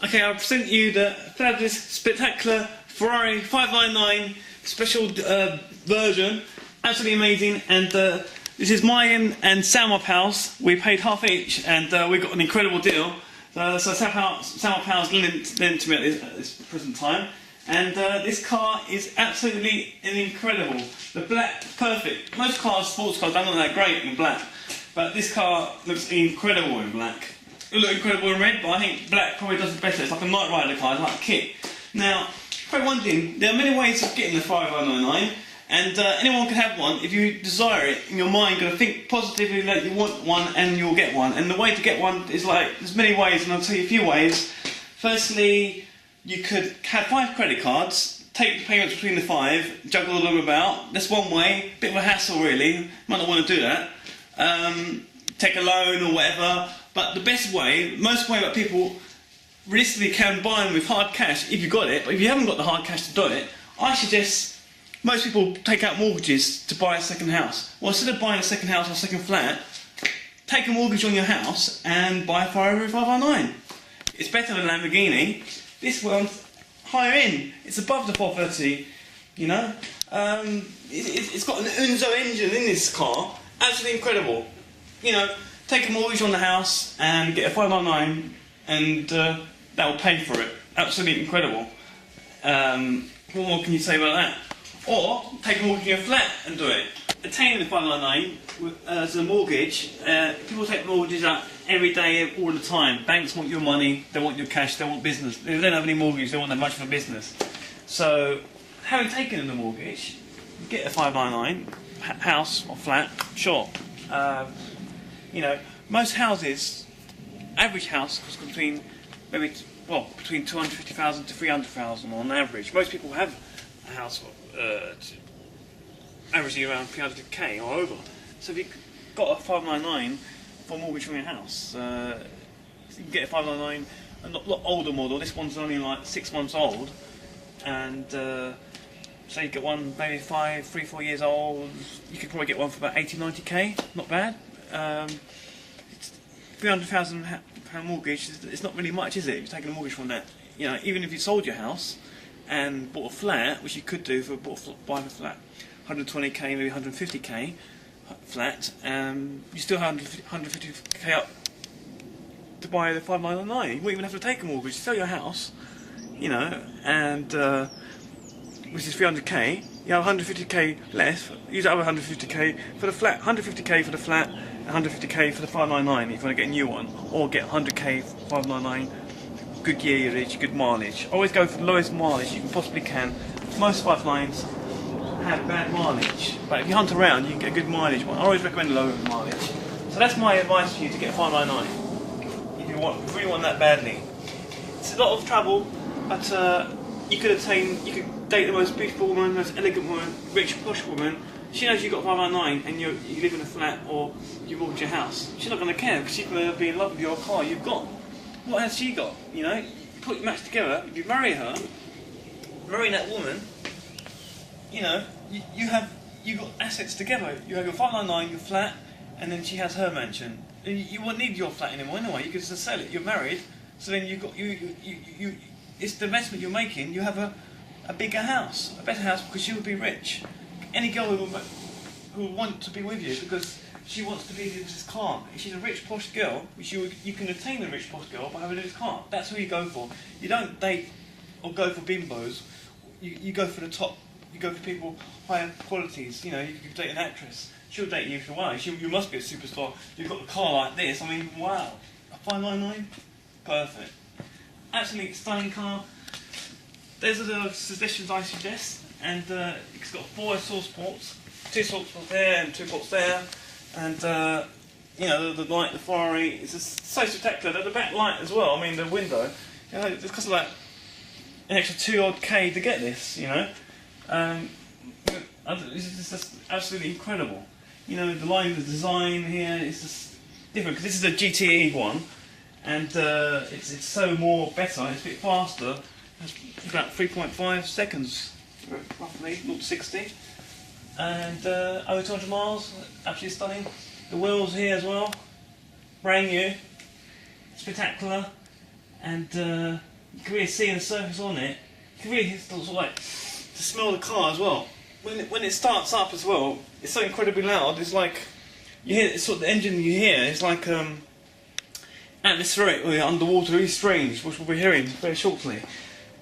Okay, I'll present you the fabulous, spectacular Ferrari 599 special version. Absolutely amazing, and this is mine and Sam Up House. We paid half each, and we got an incredible deal. So Sam Up House lent to me at this present time, and this car is absolutely incredible. The black, perfect. Most cars, sports cars, don't look that great in black, but this car looks incredible in black. It looks incredible in red, but I think black probably does it better. It's like a Night Rider car, it's like a kit. Now, probably one thing, there are many ways of getting the 599, and anyone can have one if you desire it. In your mind, you're going to think positively that you want one and you'll get one. And the way to get one is like, there's many ways, and I'll tell you a few ways. Firstly, you could have 5 credit cards, take the payments between the 5, juggle them about. That's one way, bit of a hassle really, might not want to do that. Take a loan or whatever. But the best way, most way that people realistically can buy them with hard cash if you've got it, but if you haven't got the hard cash to do it, I suggest most people take out mortgages to buy a second house. Well, instead of buying a second house or a second flat, take a mortgage on your house and buy a Ferrari 599. It's better than a Lamborghini. This one's higher end. It's above the 430, you know. It's got an Unzo engine in this car. Absolutely incredible. You know, take a mortgage on the house and get a 599 and that will pay for it. Absolutely incredible. What more can you say about that? Or take a mortgage on your flat and do it. Attaining the 599 as a mortgage, people take mortgages out every day, all the time. Banks want your money, they want your cash, they want business. If they don't have any mortgage, they want that much for business. So, having taken the mortgage, get a 599, house or flat, sure. You know, most houses, average house costs between between 250,000 to 300,000 on average. Most people have a house averaging around 300k or over. So if you've got a 599 for a mortgage from your house, you can get a 599, a lot older model. This one's only like 6 months old, and so you get one maybe 3-4 years old. You could probably get one for about 80-90k. Not bad. 300,000 pound mortgage, it's not really much, is it? If you're taking a mortgage from that, you know, even if you sold your house and bought a flat, which you could do for buying a flat, 120k, maybe 150k flat, you still have 150k up to buy the 599. You wouldn't even have to take a mortgage. Sell your house, you know, and which is 300k. You have 150k less. Use that other 150k for the flat. 150k for the flat. 150k for the 599 if you want to get a new one, or get 100k 599, good gearage, good mileage. Always go for the lowest mileage you possibly can. Most 599s have bad mileage, but if you hunt around you can get a good mileage one. I always recommend low mileage. So that's my advice for you, to get a 599 if you really want that badly. It's a lot of trouble, but you could date the most beautiful woman, most elegant woman, rich, posh woman. She knows you've got 599 and you live in a flat or you mortgage your house. She's not going to care because she's going to be in love with your car you've got. What has she got? You know, you put your match together. If you marry her, marrying that woman, you know, you got assets together. You have your 599, your flat, and then she has her mansion. You won't need your flat anymore anyway. You can just sell it. You're married, so then you've got it's the investment you're making. You have a bigger house, a better house, because she will be rich. Any girl who will want to be with you because she wants to be with this car. If she's a rich, posh girl, which you can attain the rich, posh girl by having this car. That's who you go for. You don't date or go for bimbos. You go for the top. You go for people higher qualities. You know, you could date an actress. She'll date you if you want. You must be a superstar. You've got a car like this. I mean, wow. A 599? Perfect. Absolutely stunning car. Those are the suggestions I suggest. And it's got 4 source ports, 2 source ports there and 2 ports there, and you know, the light, the Ferrari, it's just so spectacular. The back light as well. I mean, the window, you know, it costs like an extra 2-odd-k to get this. You know, it's just absolutely incredible. You know, the line, the design here is just different because this is a GTE one, and it's so more better. It's a bit faster. It's about 3.5 seconds. Roughly, 0 to 60, and over 200 miles, absolutely stunning. The wheels here as well, brand new, spectacular, and you can really see the surface on it. You can really sort of like to smell the car as well. When it starts up as well, it's so incredibly loud. It's like you hear it's sort of the engine you hear. It's like atmospheric or underwater, really strange, which we'll be hearing very shortly.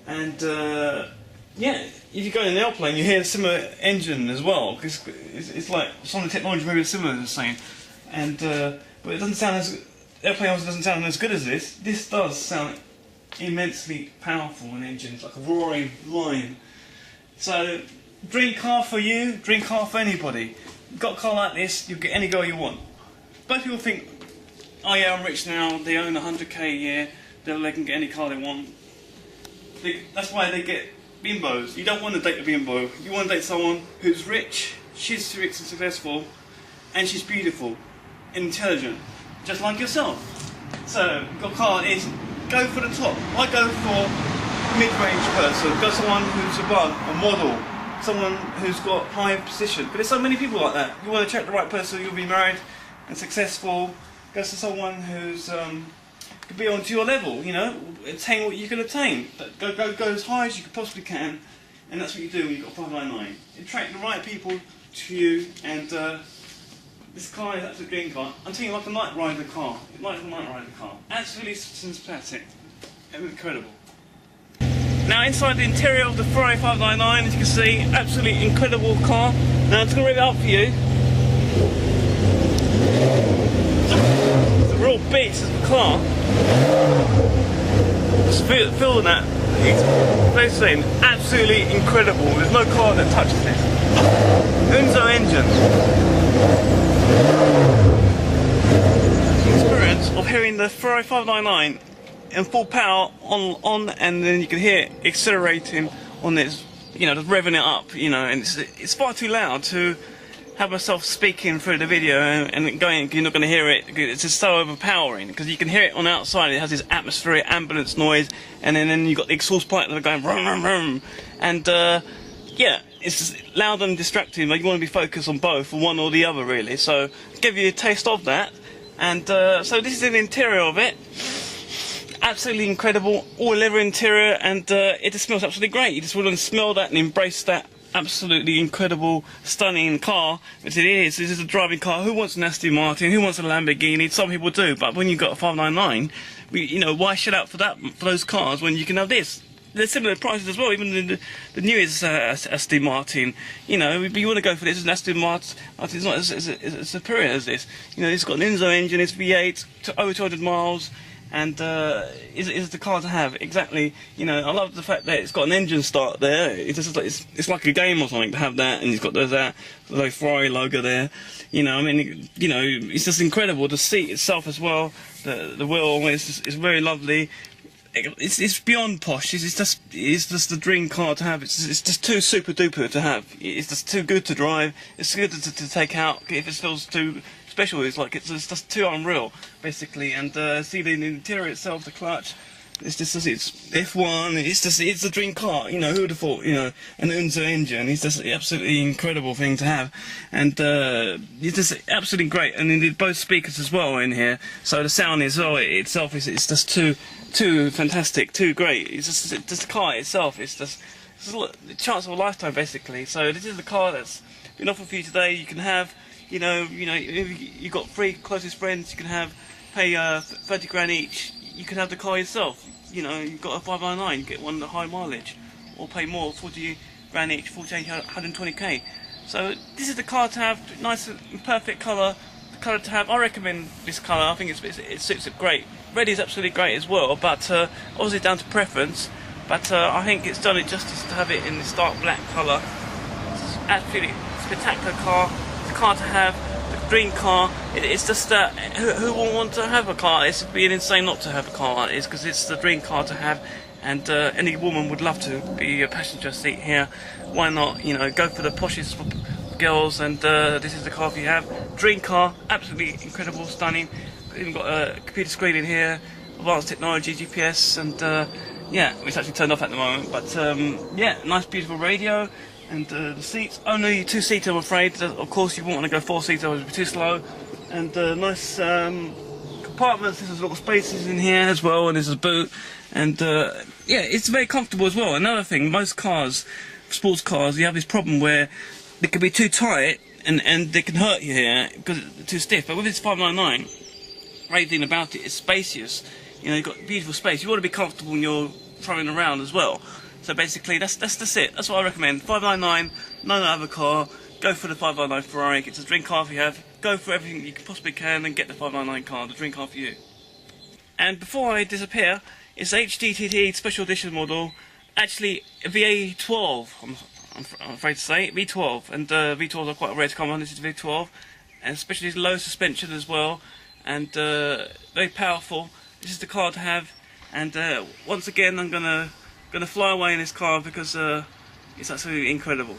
And yeah, if you go in an airplane, you hear a similar engine as well, because it's like some of the technology maybe similar, the same. And but it doesn't sound as airplane also doesn't sound as good as this. This does sound immensely powerful. An engine, it's like a roaring lion. So, dream car for you, dream car for anybody. You've got a car like this, you'll get any girl you want. Most people think, oh yeah, I'm rich now, they own 100k a year, they can get any car they want. That's why they get bimbos. You don't want to date a bimbo, you want to date someone who's rich, she's rich and successful, and she's beautiful, intelligent, just like yourself. So, you've got a car like this, go for the top. I go for mid-range person, go someone who's above, a model, someone who's got high position. But there's so many people like that. You want to check the right person, you'll be married and successful. Go to someone who's could be onto your level, you know, attain what you can attain. Go as high as you possibly can, and that's what you do when you've got 599. Attract the right people to you, and this car is absolutely a dream car. I'm telling you, like a night rider car. It's like a night rider car. Absolutely sympathetic. Incredible. Now inside the interior of the Ferrari 599, as you can see, absolutely incredible car. Now I'm just going to rev it up for you. It's a real beast of a car. Just feel that. It's basically absolutely incredible. There's no car that touches this. Unzo engine. The experience of hearing the Ferrari 599 in full power on, and then you can hear it accelerating on this, you know, just revving it up, you know, and it's far too loud to have myself speaking through the video and going, you're not going to hear it. It's just so overpowering, because you can hear it on the outside. It has this atmospheric ambulance noise, and then you've got the exhaust pipe that are going vroom, vroom, vroom. And yeah, it's just loud and distracting, but you want to be focused on both, or one or the other really. So give you a taste of that. And so this is the interior of it. Absolutely incredible, all leather interior, and it just smells absolutely great. You just want to smell that and embrace that absolutely incredible, stunning car, which it is. This is a driving car. Who wants an Aston Martin? Who wants a Lamborghini? Some people do, but when you've got a 599, you know, why shell out for those cars when you can have this? They're similar prices as well, even the newest Aston Martin. You know, you want to go for this as an Aston Martin. It's not as superior as this. You know, it's got an Unzo engine, it's V8, over 200 miles. And is the car to have, exactly. You know, I love the fact that it's got an engine start there. It's just like it's like a game or something to have that, and it's got the Ferrari logo there. You know, I mean, you know, it's just incredible. The seat itself as well, the wheel, it's very lovely. It's beyond posh. It's just the dream car to have. It's just too super duper to have. It's just too good to drive. It's good to take out if it feels too special. It's like it's just too unreal, basically. And see the interior itself, the clutch. It's F1. It's a dream car. You know, who would have thought? You know, an Unzo engine. It's just an absolutely incredible thing to have, and it's just absolutely great. And then both speakers as well in here, so the sound itself is just too fantastic, too great. It's just the car itself. It's the chance of a lifetime, basically. So this is the car that's been offered for you today. You can have, you know, if you've got 3 closest friends, you can pay 30 grand each. You can have the car yourself. You know, you've got a 599, you get one at high mileage, or pay more, 40 grand each, 120k. So this is the car to have. Nice and perfect colour. The colour to have. I recommend this colour. I think it suits it great. Red is absolutely great as well, but obviously down to preference. But I think it's done it justice to have it in this dark black colour. It's absolutely spectacular car. It's a car to have. Dream car. It's just that who will want to have a car? It's being insane not to have a car like this, because it's the dream car to have, and any woman would love to be a passenger seat here. Why not? You know, go for the poshest girls, and this is the car for you have. Dream car, absolutely incredible, stunning. Even got a computer screen in here, advanced technology, GPS, and yeah, it's actually turned off at the moment. But yeah, nice, beautiful radio. And the seats, only 2-seater, I'm afraid. Of course, you won't want to go 4-seater, it would be too slow. And nice compartments. There's little spaces in here as well, and there's a boot, and yeah, it's very comfortable as well. Another thing, most cars, sports cars, you have this problem where they can be too tight and they can hurt you here because it's too stiff. But with this 599, great thing about it is spacious. You know, you've got beautiful space. You want to be comfortable when you're travelling around as well. So basically, that's it. That's what I recommend. 599, no other car. Go for the 599 Ferrari. It's a dream car if you have. Go for everything you possibly can and get the 599 car, the dream car for you. And before I disappear, it's HDTT special edition model. Actually, a VA12. I'm afraid to say V12, and V12s are quite rare to come on. This is V12, and especially low suspension as well, and very powerful. This is the car to have, and once again I'm gonna fly away in this car because it's absolutely incredible.